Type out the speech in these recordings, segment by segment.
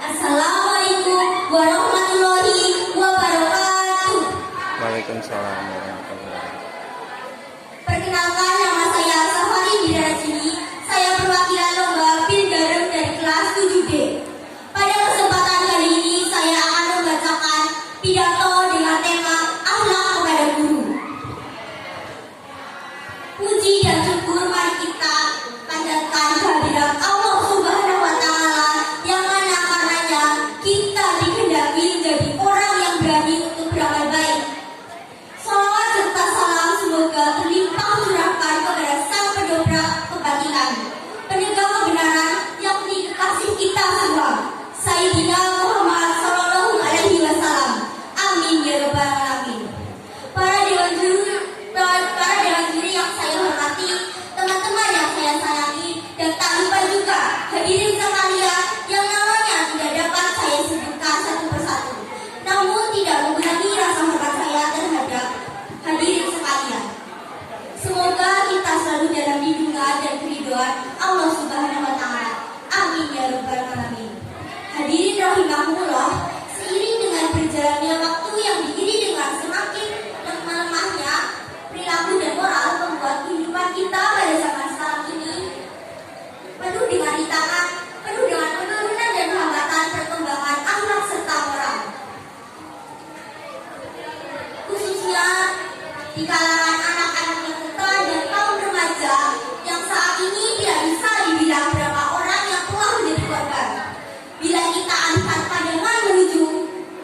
Assalamualaikum warahmatullahi wabarakatuh. Waalaikumsalam warahmatullahi wabarakatuh. Perkenalkan, nama saya Safari Dirajini. Saya perwakilan lomba Pildarem dari kelas 7D. Pada kesempatan kali ini saya akan membacakan pidato dengan tema akhlak kepada guru. Puji dan syukur mari kita panjatkan kehadirat Allah Subhanahu wa Ta'ala, yang mana karenanya kita dikehendaki menjadi orang yang berani untuk beramal baik. Salawat serta salam semoga terlimpah curahkan kepada sang pendobrak kebatilan, penegak kebenaran, yakni kekasih kita semua, Sayyidina Muhammad Sallallahu Alaihi Wasallam. Amin ya rabbal alamin. Para dewan juri yang saya hormati, teman-teman yang saya sayangi, dan tak lupa juga hadirin sekalian yang namanya tidak dapat saya sebutkan satu persatu, namun tidak mengurangi rasa hormat saya terhadap hadirin sekalian. Semoga kita selalu dalam lindungan dan keridhaan Allah Subhanahu wa Ta'ala. Amin ya rabbal alamin. Hadirin rahimakumullah, seiring dengan berjalannya waktu yang diiringi dengan semakin melemahnya perilaku dan moral, membuat kehidupan kita pada zaman sekarang ini penuh dengan rintangan, penuh dengan penurunan dan hambatan perkembangan akhlak serta moral, khususnya di kalangan anak-anak yang putra dan kaum remaja yang saat ini tidak bisa dibilang berapa orang yang telah menjadi korban. Bila kita alihkan pandangan menuju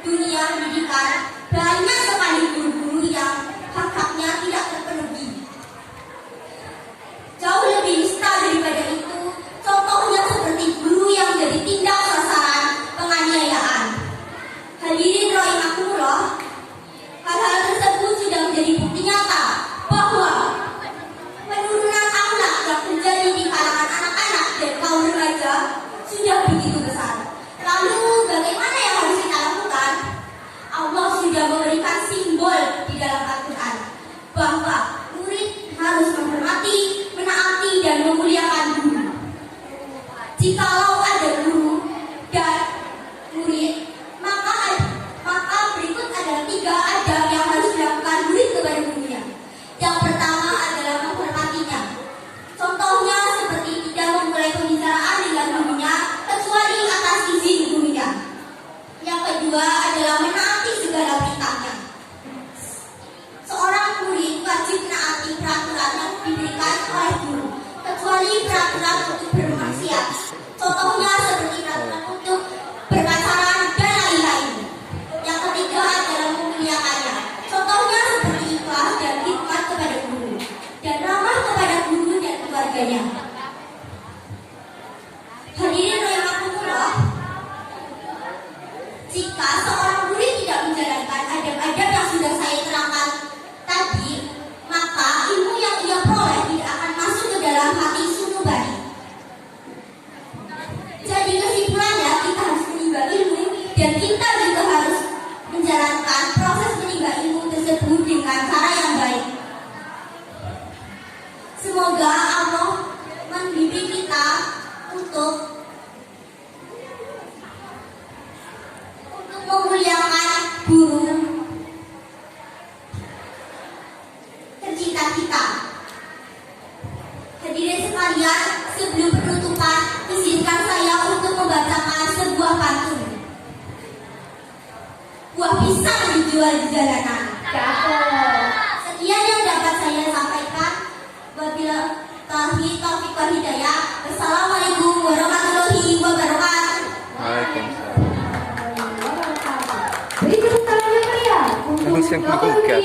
dunia pendidikan, banyak sekali guru-guru yang hak-haknya tidak terpenuhi. Jauh lebih nista daripada itu, contohnya seperti guru yang jadi tindak sasaran penganiayaan. Hadirin rahimakumullah, hal-hal tersebut sudah menjadi bukti nyata bahwa penurunan akhlak yang terjadi di kalangan anak-anak dan kaum remaja sudah begitu besar. Lalu bagaimana yang harus kita lakukan? Allah sudah memberikan simbol di dalam Al-Quran bahwa murid harus menghormati, menaati, dan memuliakan guru. Jikalau ada guru dan murid, maka berikut adalah 3 adab yang harus dilakukan murid kepada gurunya. Yang pertama adalah menghormatinya. Contohnya seperti tidak memulai pembicaraan dengan gurunya kecuali atas izin gurunya. Yang kedua adalah menaati segala perintahnya. Seorang murid wajib menaati peraturan yang diberikan oleh guru, kecuali peraturan untuk bermaksiat. Contohnya seperti peraturan untuk berpacaran dan lain-lain. Yang ketiga adalah memuliakannya. Contohnya seperti ikhlas dan khidmat kepada guru, dan ramah kepada guru dan keluarganya. Hadirin rahimakumullah, jika seorang murid tidak menjalankan adab-adab yang sudah saya terangkan tadi, maka ilmu yang ia peroleh tidak akan masuk ke dalam hati sunubari. Jadi kesimpulannya, kita harus menimba ilmu, dan kita juga harus menjalankan proses menimba ilmu tersebut dengan cara yang baik. Semoga Allah membimbing kita untuk memuliakan guru tercinta kita. Hadirin sekalian, sebelum penutupan, izinkan saya untuk membacakan sebuah pantun. Buah pisang dijual di jalanan. Sekian yang dapat saya sampaikan. Wabillahi taufiq wal hidayah. Wassalamualaikum warahmatullahi wabarakatuh. Waalaikumsalam. Beri tepuk tangan yang meriah untuk nomor 3.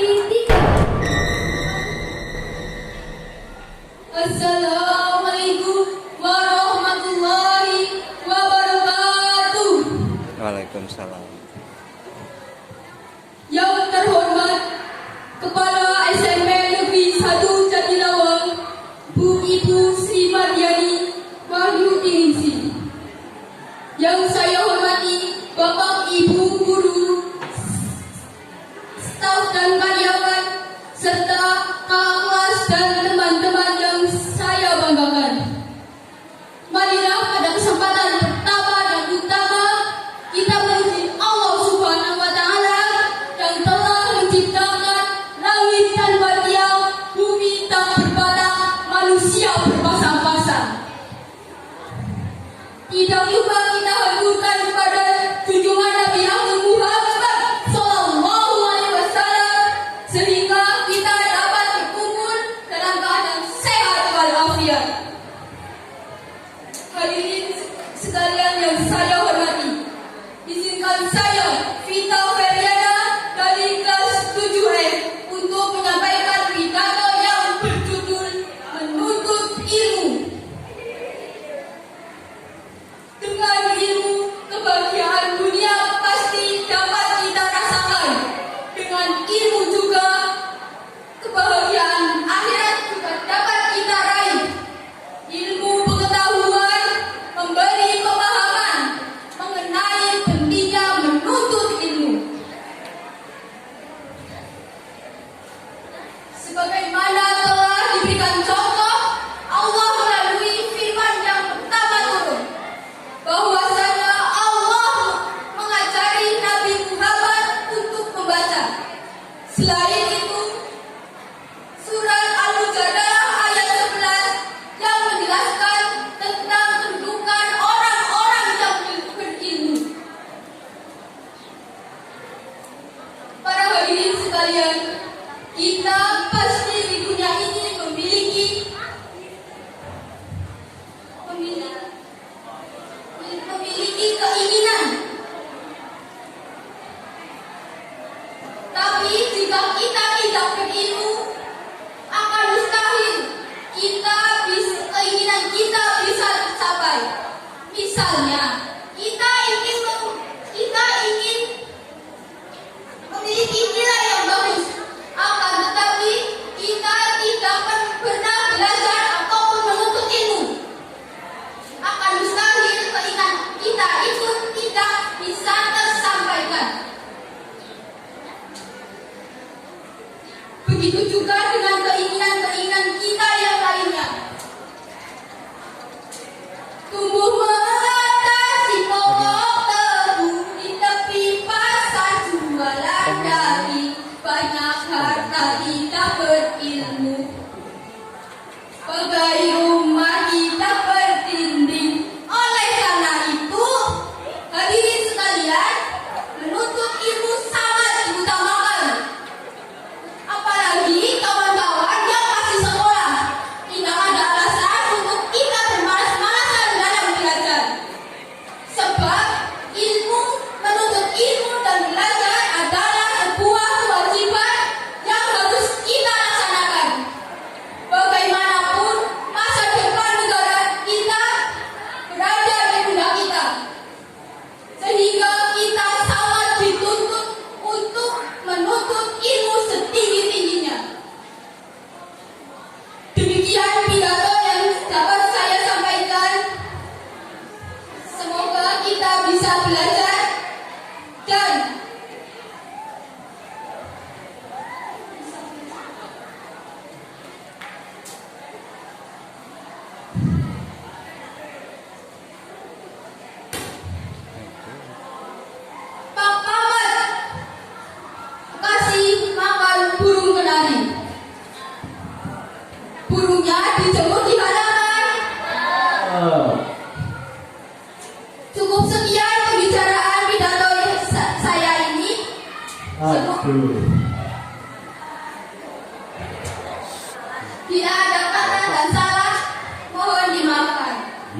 Assalamualaikum warahmatullahi wabarakatuh. Waalaikumsalam. Yang terhormat Kepala SMP Negeri 1 Jatilawang, Bu Ibu Sri Mardiani Wahyuningsi. Yang saya hormati Bapak Ibu guru, staf dan karyawan, serta kakak kelas dan teman-teman yang saya banggakan. Marilah pada kesempatan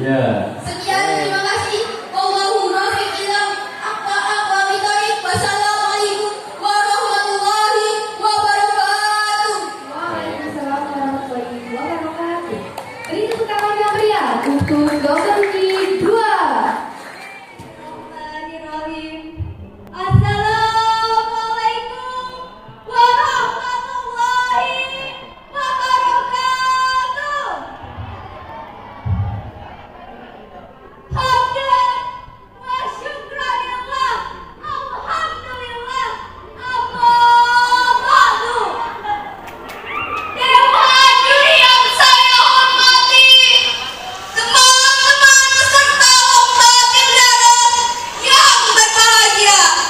Ya. Sekian, terima kasih. Wallahu muwaffiq ila aqwamit thoriq. Wassalamualaikum warahmatullahi wabarakatuh. Waalaikumsalam warahmatullahi wabarakatuh. Beri tepuk tangan yang meriah untuk Dr. Ki 2. Bismillahirrahmanirrahim. Assalamualaikum warahmatullahi wabarakatuh. Hamdan wa syukranillah. Alhamdulillah. Amma ba'du. Dewan juri yang saya hormati, teman-teman peserta lomba Pildarat yang berbahagia.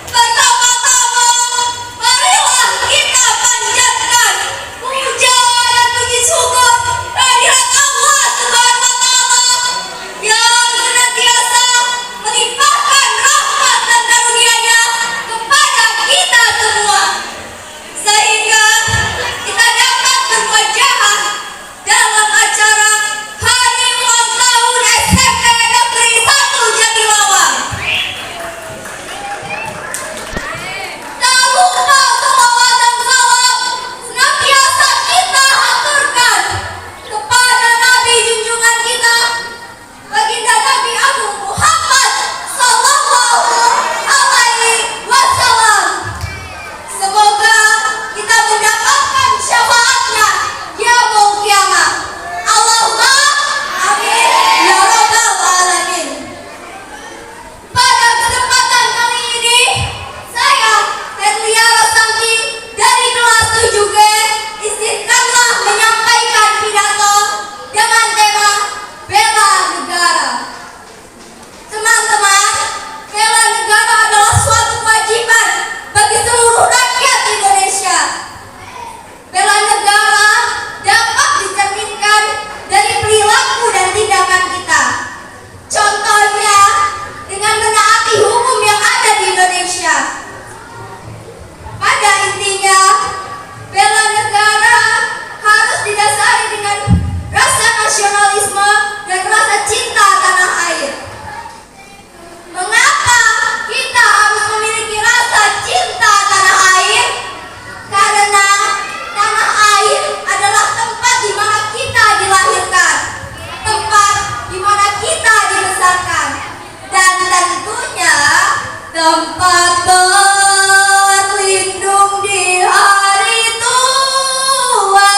Pertama-tama, marilah kita panjatkan puja dan puji syukur kehadirat Allah Subhanahu wa Ta'ala yang senantiasa melimpahkan rahmat dan karunia-Nya kepada kita semua, sehingga kita dapat berwajah dalam acara Hari Ulang Tahun SMP Negeri 1 Jatilawang. Tak lupa selawat dan salam senantiasa kita haturkan kepada Nabi junjungan kita, Baginda Nabi Agung Muhammad Sallallahu Alaihi Wasallam. Semoga kita mendapatkan syafaatnya di yaumul kiamah. Allahumma amin ya rabbal alamin. Pada kesempatan kali ini, saya Herlia Rosanti dari kelas 7G izinkanlah menyampaikan pidato dengan tema bela negara. Teman-teman, bela negara adalah suatu kewajiban bagi seluruh rakyat Indonesia. Bela negara dapat dicerminkan dari perilaku dan tindakan kita. Contohnya, dengan menaati hukum yang ada di Indonesia. Pada intinya, bela negara harus didasari dengan rasa nasionalisme dan rasa cinta tanah air. Mengapa kita harus memiliki rasa cinta tanah air? Karena tanah air adalah tempat di mana kita dilahirkan, tempat di mana kita dibesarkan, dan tentunya tempat berlindung di hari tua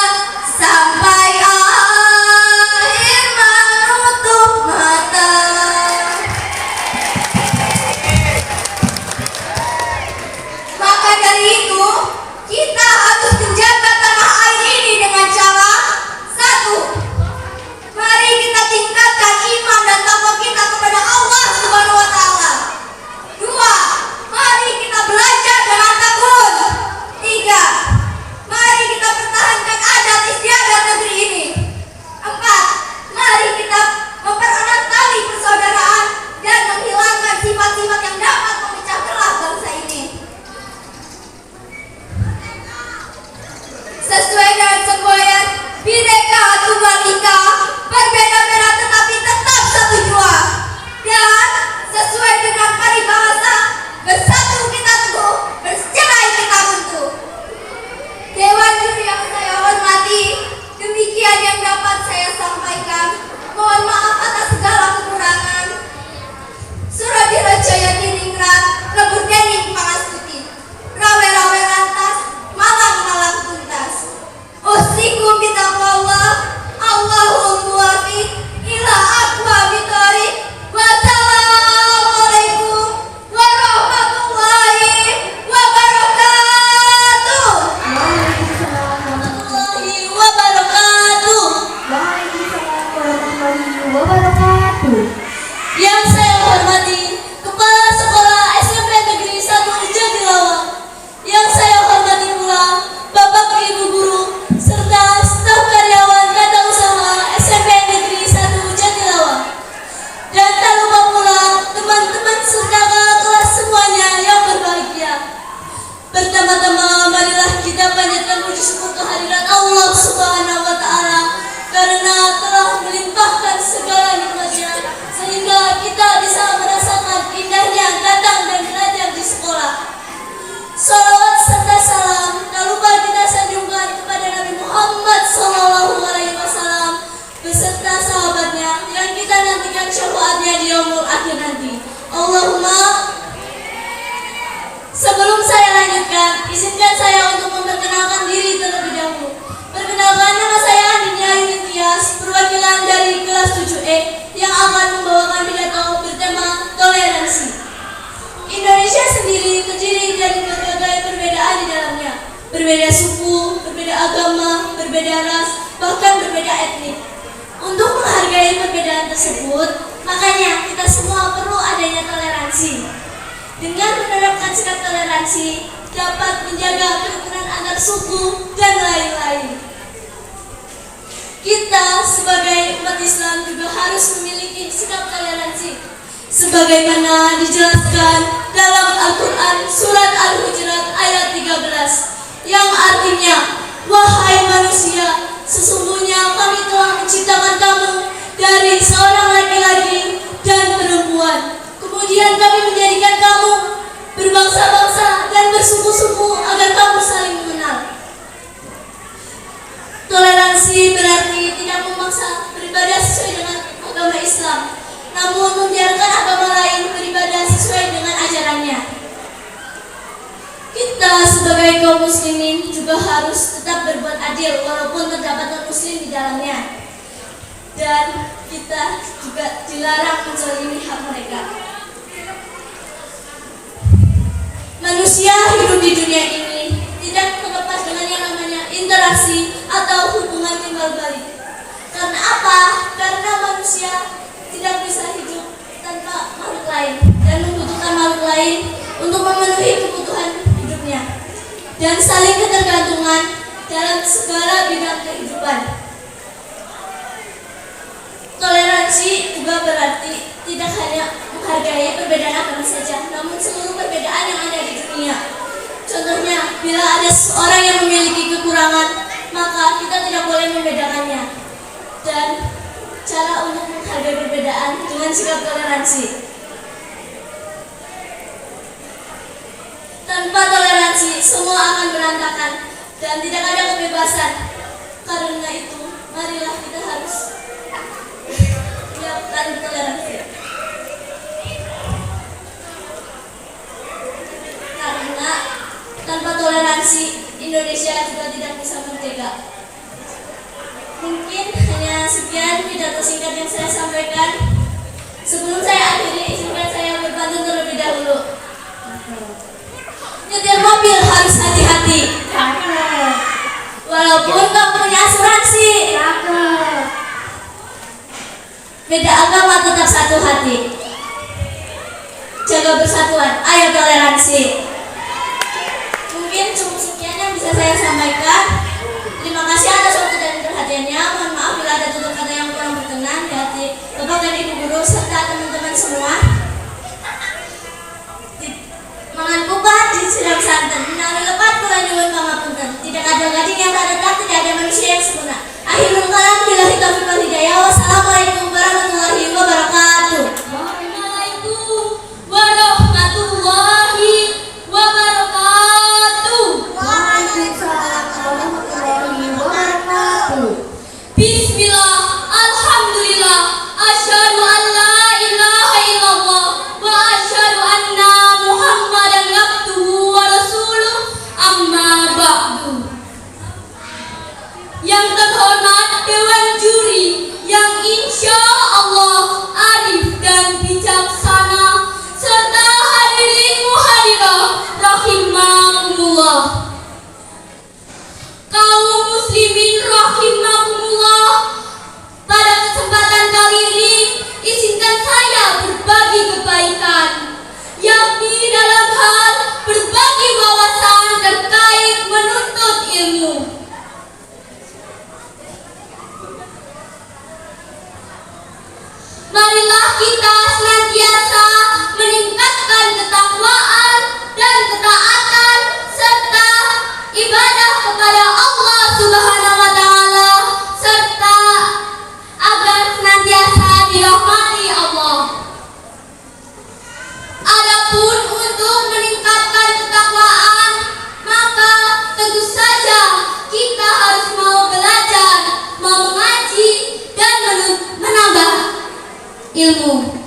sampai akhir menutup mata. Maka dari itu, kita harus menjaga tanah air ini dengan cara: 1. Mari kita tingkatkan iman dan takwa kita kepada Allah Subhanahu wa Ta'ala. 2. Mari kita belajar dengan tekun. 3. Mari kita pertahankan adat istiadat negeri ini. 4. Mari kita mempererat tali persaudaraan dan menghilangkan sifat-sifat yang dapat memecah belah bangsa ini. Sesuai dengan semboyan Bhinneka Tunggal Ika, berbeda-beda tetapi tetap satu jua. Dan sesuai dengan paribahasa, bersatu kita teguh, bercerai kita runtuh. Dewan juri yang saya hormati, demikian yang dapat saya sampaikan. Mohon maaf atas segala kekurangan. Suradira Jaya Diningrat, Rebut Dening Pangastuti, Rawe-rawe lantas, malang-malang tuntas. Usikum bitaqwallah, Allahumma muwaffiq ila aqwamit thoriq. Wassalamualaikum warahmatullahi wabarakatuh. Warahmatullahi wabarakatuh. Waalaikumsalam warahmatullahi wabarakatuh. Yang saya hormati Kepala Sekolah SMP tersebut, makanya kita semua perlu adanya toleransi. Dengan menerapkan sikap toleransi dapat menjaga kerukunan antar suku dan lain-lain. Kita sebagai umat Islam juga harus memiliki sikap toleransi sebagaimana dijelaskan dalam Al-Quran surat Al-Hujurat ayat 13 yang artinya, wahai manusia, sesungguhnya kami telah menciptakan kamu dari seorang laki-laki dan perempuan. Kemudian kami menjadikan kamu berbangsa-bangsa dan bersuku-suku agar kamu saling mengenal. Toleransi berarti tidak memaksa beribadah sesuai dengan agama Islam, namun membiarkan agama lain beribadah sesuai dengan ajarannya. Kita sebagai kaum muslimin juga harus tetap berbuat adil walaupun terdapat non-muslim di dalamnya. Dan kita juga dilarang menzalimi hak mereka. Manusia hidup di dunia ini tidak terlepas dengan yang namanya interaksi atau hubungan timbal balik. Karena apa? Karena manusia tidak bisa hidup tanpa makhluk lain dan membutuhkan makhluk lain untuk memenuhi kebutuhan hidupnya dan saling ketergantungan dalam segala bidang kehidupan. Toleransi juga berarti tidak hanya menghargai perbedaan agama saja, namun seluruh perbedaan yang ada di dunia. Contohnya, bila ada seorang yang memiliki kekurangan, maka kita tidak boleh membedakannya. Dan cara untuk menghargai perbedaan dengan sikap toleransi. Tanpa toleransi, semua akan berantakan dan tidak ada kebebasan. Karena itu, marilah kita harus melakukan toleransi. Karena tanpa toleransi, Indonesia juga tidak bisa merdeka. Mungkin hanya sekian pidato singkat yang saya sampaikan. Sebelum saya akhiri, izinkan saya berpantun terlebih dahulu. Nyetir mobil harus hati-hati, walaupun nggak punya asuransi. Beda agama tetap satu hati. Jaga persatuan, ayo toleransi. Mungkin cukup sekian yang bisa saya sampaikan. Terima kasih atas waktu dan perhatiannya. Mohon maaf bila ada tutur kata yang kurang berkenan di hati Bapak dan Ibu guru serta teman-teman semua. Mangan kupat di sidang santen, menawi lepat kula nyuwun pangapunten. Tidak ada gading yang tak retak, tidak ada manusia yang sempurna. Akhirul kalam, billahi taufiq wal hidayah. Wassalamualaikum warahmatullahi wabarakatuh. Waalaikumsalam warahmatullahi wabarakatuh. Waalaikumsalam warahmatullahi wabarakatuh. Bismillah, alhamdulillah, asyhadu an la ilaha illallah wa asyhadu anna Muhammadan abduhu wa rasuluh, amma ba'du. Yang terhormat Dewan Juri yang insya Allah arif dan bijaksana serta hadirin muhadirah rahimakumullah. Kaum muslimin rahimakumullah, pada kesempatan kali ini izinkan saya berbagi kebaikan, yakni dalam hal berbagi wawasan terkait menuntut ilmu. Marilah kita senantiasa meningkatkan ketakwaan dan ketaatan serta ibadah kepada Allah Subhanahu wa taala serta agar senantiasa dirahmati Allah. Adapun untuk meningkatkan ketakwaan, maka tentu saja kita harus mau belajar, mau mengaji dan menambah ilmu.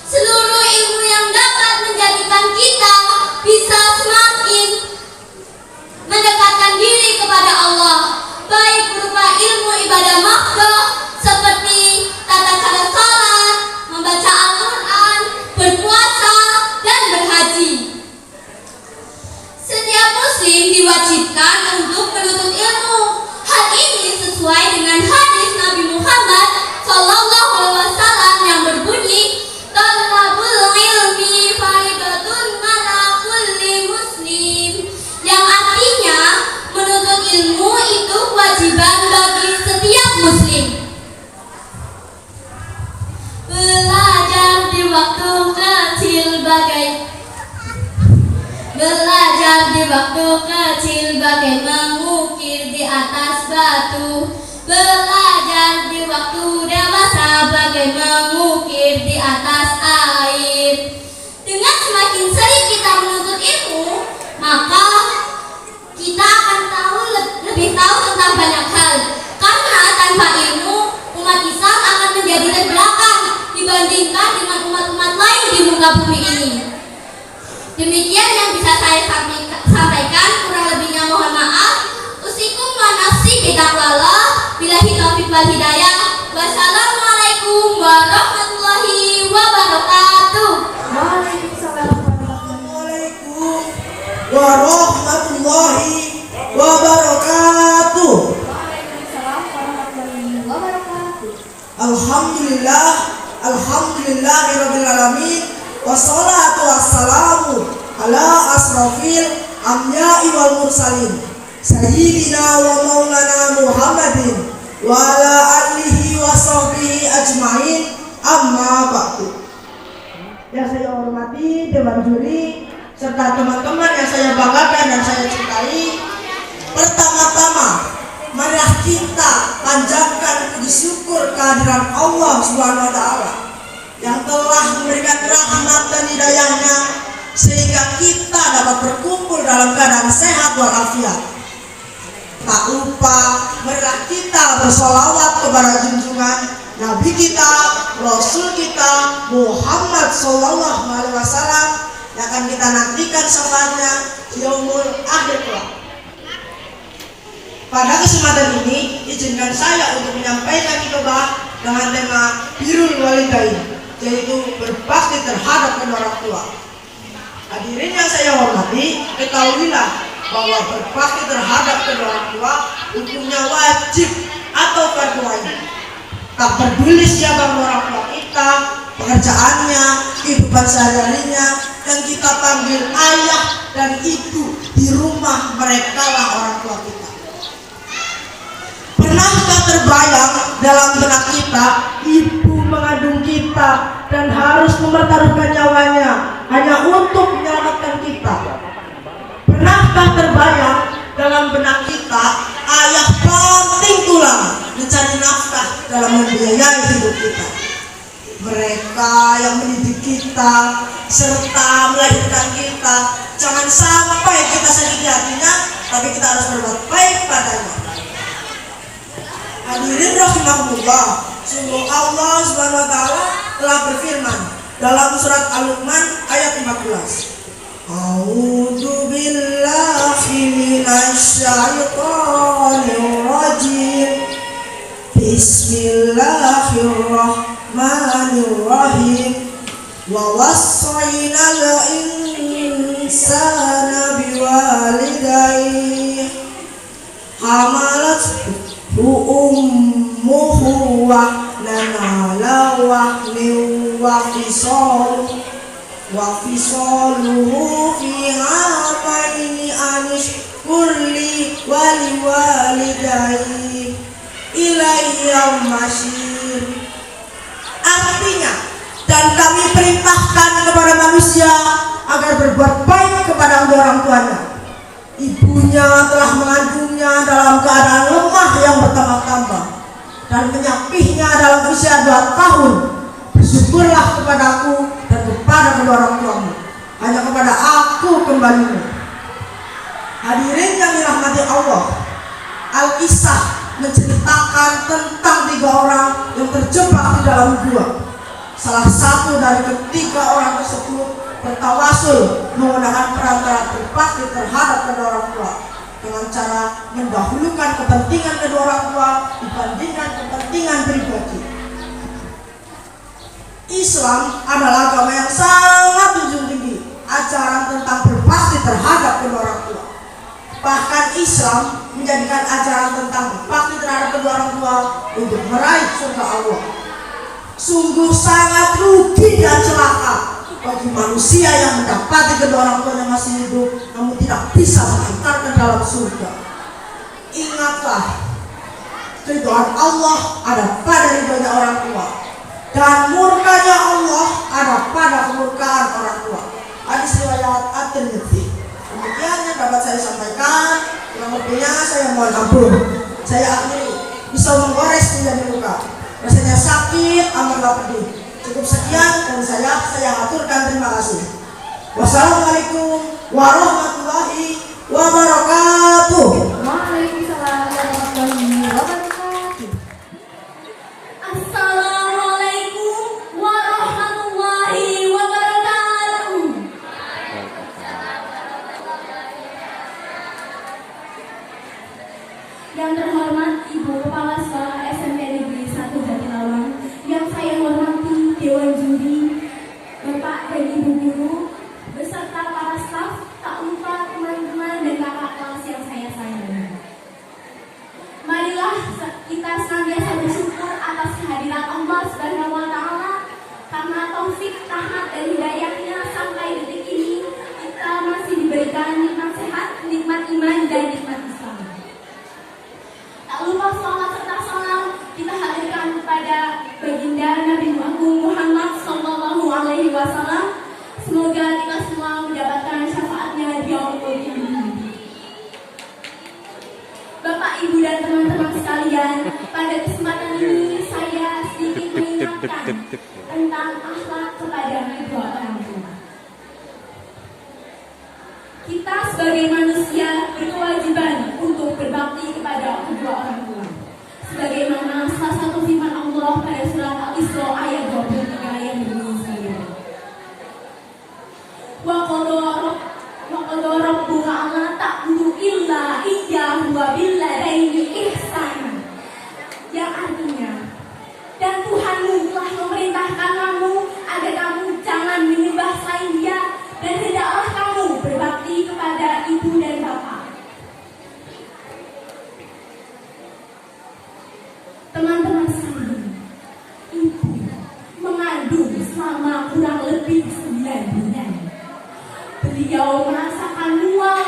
Seluruh ilmu yang dapat menjadikan kita bisa semakin mendekatkan diri kepada Allah, baik berupa ilmu ibadah makhluk seperti tata cara salat, membaca Al-Quran, berpuasa, dan berhaji. Setiap muslim diwajibkan untuk menuntut ilmu. Hal ini sesuai dengan hadis Nabi Muhammad bagai mengukir di atas batu. Belajar di waktu dewasa bagai mengukir di atas air. Dengan semakin sering kita menuntut ilmu, maka kita akan lebih tahu tentang banyak hal. Karena tanpa ilmu, umat Islam akan menjadi terbelakang dibandingkan dengan umat-umat lain di muka bumi ini. Demikian yang bisa saya sampaikan, kurang lebihnya mohon maaf. Usikum wa nafsi bitaqwallah, billahi taufiq wal hidayah. Wassalamualaikum warahmatullahi wabarakatuh. Waalaikumsalam warahmatullahi wabarakatuh. Waalaikumsalam warahmatullahi wabarakatuh. Alhamdulillahirabbil alamin. Wassalatu wassalamu ala asrofil anbiya'i wal mursalin sayyidina wa maulana Muhammadin wa ala alihi wa sahbihi ajmain, amma ba'du. Yang saya hormati dewan juri serta teman-teman yang saya banggakan dan saya cintai, pertama-tama marilah kita panjatkan puji syukur kehadiran Allah Subhanahu wa taala yang telah memberikan rahmat dan hidayahnya sehingga kita dapat berkumpul dalam keadaan sehat walafiat. Tak lupa marilah kita bersolawat kepada junjungan Nabi kita, Rasul kita Muhammad Sallallahu Alaihi Wasallam yang akan kita nantikan syafaatnya di yaumul akhir kelak. Pada kesempatan ini, izinkan saya untuk menyampaikan khotbah dengan tema Birrul Walidain, yaitu berbakti terhadap kedua orang tua. Hadirin yang saya hormati, ketahuilah bahwa berbakti terhadap kedua orang tua hukumnya wajib atau fardu ain. Tak peduli siapa orang tua kita, pekerjaannya, kehidupan sehari-harinya, yang kita panggil ayah dan ibu di rumah, mereka lah orang tua kita. Pernahkah terbayang dalam benak kita ibu mengandung kita dan harus mempertaruhkan nyawanya hanya untuk menyelamatkan kita? Pernahkah terbayang dalam benak kita ayah banting tulang mencari nafkah dalam membiayai hidup kita? Mereka yang mendidik kita serta melahirkan kita, jangan sampai kita sakiti hatinya, tapi kita harus berbuat baik padanya. Hadirin rahimahullah, sungguh Allah Subhanahu wa taala telah berfirman dalam surat Al-Luqman ayat 15. A'udzu billahi minasy syaithanir rajim. Bismillahirrahmanirrahim. Wa wassaynal insana biwalidayhi hamalat ummuhu wahnan ala wahnin wa fisaluhu fi amaini anishkur li wa liwalidayhi ilayya masyir. Artinya, dan kami perintahkan kepada manusia agar berbuat baik kepada kedua orang tuanya. Ibunya telah mengandungnya dalam keadaan lemah yang bertambah-tambah dan menyapihnya dalam usia 2 tahun. Bersyukurlah kepadaku dan kepada kedua orang tuamu. Hanya kepada aku kembalimu. Hadirin yang dirahmati Allah, Al-Kisah menceritakan tentang 3 orang yang terjebak di dalam gua. Salah satu dari ketiga orang tersebut bertawasul menggunakan perantara berbakti terhadap kedua orang tua dengan cara mendahulukan kepentingan kedua orang tua dibandingkan kepentingan pribadi. Islam adalah agama yang sangat menjunjung tinggi ajaran tentang berbakti terhadap kedua orang tua. Bahkan Islam menjadikan ajaran tentang berbakti terhadap kedua orang tua untuk meraih surga Allah. Sungguh sangat rugi dan celaka bagi manusia yang mendapati kedua orang tuanya masih hidup namun tidak bisa mengantarkan dalam surga. Ingatlah, keridhaan Allah ada pada ridhonya orang tua dan murkanya Allah ada pada kemurkaan orang tua. Hadis riwayat At-Tirmidzi. demikian yang dapat saya sampaikan. Kurang lebihnya saya mohon ampun. Saya akhiri. Bisa menggores menjadi luka. Rasanya sakit, amatlah pedih. Cukup sekian dan saya aturkan terima kasih. Wassalamualaikum warahmatullahi wabarakatuh. Waalaikumsalam warahmatullahi wabarakatuh. Assalamualaikum warahmatullahi wabarakatuh. Yang terhormat Ibu Kepala Sekolah SMP Negeri 1 Jatinawang, yang saya hormati Dewan Juri, Bapak dan Ibu Guru, beserta para staf, tak lupa teman-teman dan kakak kelas yang saya sayangi. Marilah kita senantiasa bersyukur atas kehadiran Allah Subhanahu wa Ta'ala, karena taufik, rahmat dan hidayahnya sampai detik ini kita masih diberikan nikmat sehat, nikmat iman dan nikmat Islam. Tak lupa salawat serta salam kita hadirkan kepada baginda Nabi Agung Muhammad Sallallahu Alaihi Wasallam. Semoga kita semua mendapatkan syafaatnya di yaumul qiyamah. Bapak, Ibu dan teman-teman sekalian, pada kesempatan ini saya sedikit mengingatkan tentang akhlak kepada kedua orang tua. Kita sebagai manusia berkewajiban untuk berbakti kepada kedua orang tua. Sebagaimana salah satu firman Allah pada surat Al-Isra ayat 23 yang berbunyi sebagai Wa qadara rabbuka alla ta'budu illa iyyahu wa bil walidaini ihsana. Yang artinya, dan Tuhanmu telah memerintahkan kamu agar kamu jangan menyembah selain Dia, dan hendaklah kamu berbakti kepada ibu dan bapak. Teman-teman sekalian, ibu mengandung selama kurang lebih 9 bulan. Beliau merasakan mual,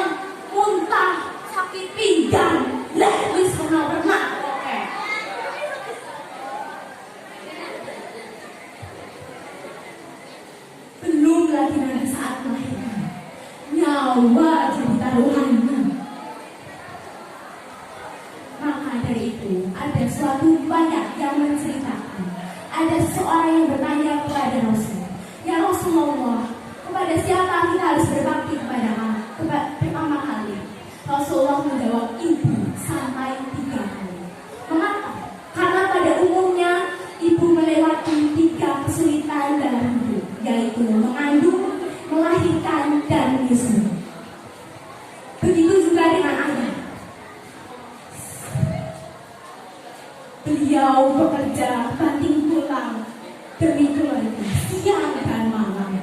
muntah, sakit pinggang, wis pernah oke. Belum lagi pada saat melahirkan, nyawa jadi taruhannya. Maka dari itu ada suatu banyak yang menceritakan. Ada seorang yang bertanya kepada Rasul, ya Rasulullah, kepada siapa kita harus berbakti kepada pertama kali? Rasulullah menjawab, ibu sampai 3 kali. Mengapa? Karena pada umumnya ibu melewati 3 kesulitan dalam hidup, yaitu mengandung, melahirkan, dan menyusui. Begitu juga dengan ayah. Beliau bekerja banting tulang demi keluarga siang dan malam.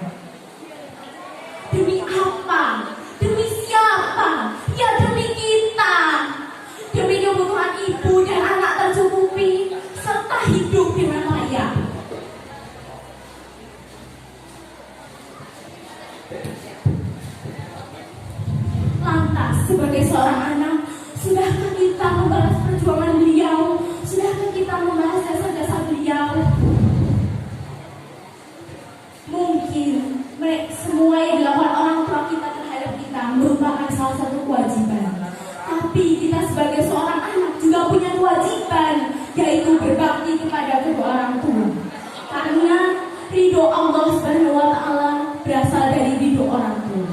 Demi apa? Demi siapa? Ya demi kita. Demi kebutuhan ibu dan anak tercukupi, serta hidup dengan layak. Lantas, sebagai seorang anak, sudahkah kita membalas perjuangan beliau? Sudahkah kita membalas jasa-jasa beliau? Mungkin semua yang dilakukan orang tua kita terhadap kita merupakan salah satu kewajiban. Tapi kita sebagai seorang anak juga punya kewajiban, yaitu berbakti kepada kedua orang tua. Karena ridho Allah Subhanahu wa Ta'ala berasal dari ridho orang tua,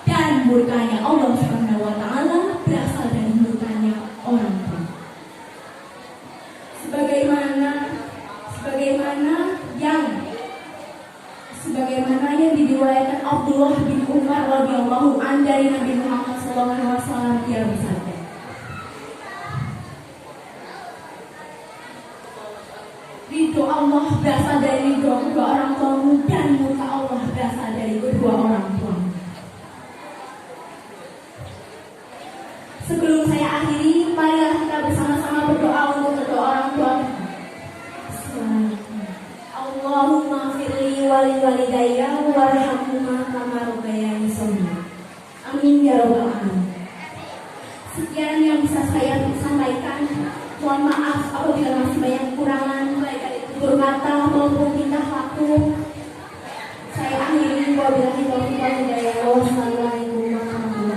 dan murkanya Allah Subhanahu wa Ta'ala berasal dari murkanya orang tua. Sebagaimana yang diriwayatkan Abdullah bin Umar radhiyallahu an dari Nabi Muhammad SAW, dia bersabda, ridho Allah berasal dari ridho kedua orang tuamu, dan murka Allah berasal dari kedua orang tuamu. Sebelum saya akhiri, marilah kita bersama-sama berdoa untuk kedua orang tua kita. Allahumma firli wali walidayya warhamhuma kama rabbayani shaghira. Amin ya rabbal alamin. Sekian yang bisa saya sampaikan. Mohon maaf apabila masih banyak kekurangan, baik dari tutur kata maupun tingkah laku. Saya akhiri wabillahi taufiq wal hidayah. Wassalamualaikum warahmatullahi wabarakatuh.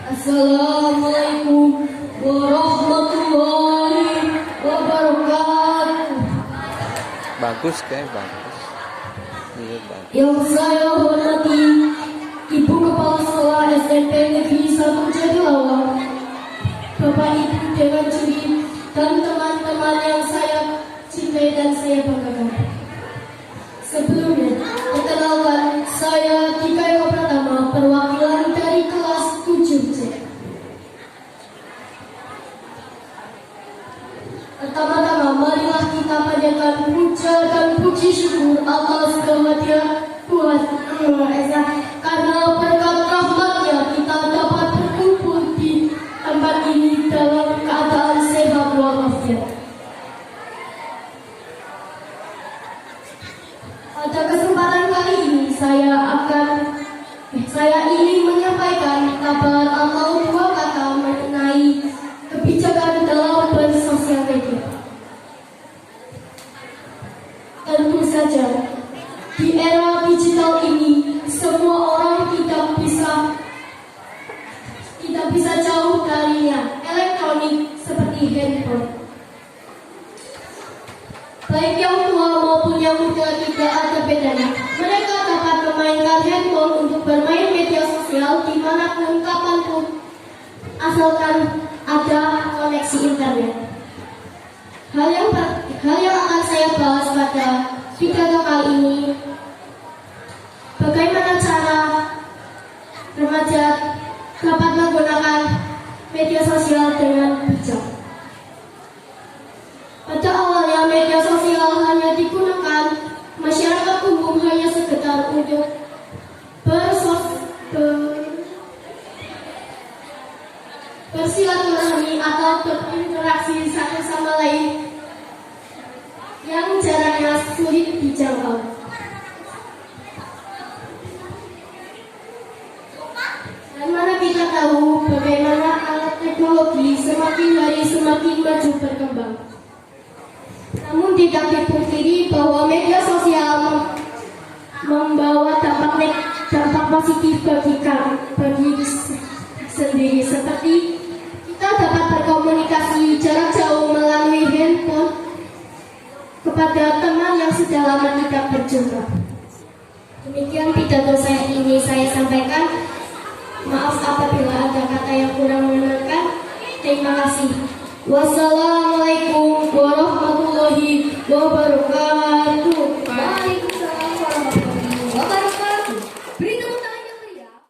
Assalamualaikum warahmatullahi wabarakatuh. Bagus kayak bagus. Iya bagus. Yang saya hormati Ibu Kepala Sekolah SMP Negeri 1 Jatilawang, Bapak Ibu Dewan Juri, dan teman-teman yang saya cintai dan saya banggakan. Sebelumnya, perkenalkan, saya Dika Eko Pratama, perwakilan dari kelas 7C. Pertama-tama, marilah kita panjatkan puja dan puji syukur atas kehadiran Tuhan Esa, karena berkat rahmatnya kita dapat berkumpul di tempat ini dalam keadaan sehat walafiat. Pada kesempatan kali ini saya ingin menyampaikan kabar atau dua kata mengenai kebijakan dalam bersosial media. Tentu saja, di era digital ini semua orang tidak bisa jauh darinya, elektronik seperti handphone. Baik yang tua maupun yang muda tidak ada bedanya. Mereka dapat memainkan handphone untuk bermain media sosial dimanapun, kapanpun, asalkan ada koneksi internet. Hal yang akan saya bahas pada pidato kali ini, bagaimana cara remaja dapat menggunakan media sosial dengan bijak. Pada awalnya media sosial hanya digunakan masyarakat umum hanya sekedar untuk bersilaturahmi atau berinteraksi satu sama lain yang jaraknya sulit dijangkau. Dan mana kita tahu bagaimana alat teknologi semakin hari semakin maju berkembang. Namun tidak dipungkiri bahwa media sosial membawa dampak positif bagi sendiri, seperti kita dapat berkomunikasi jarak jauh melalui handphone kepada teman yang sudah lama tidak berjumpa. Demikian pidato saya sampaikan. Maaf apabila ada kata yang kurang menyenangkan. Terima kasih. Wassalamualaikum warahmatullahi wabarakatuh.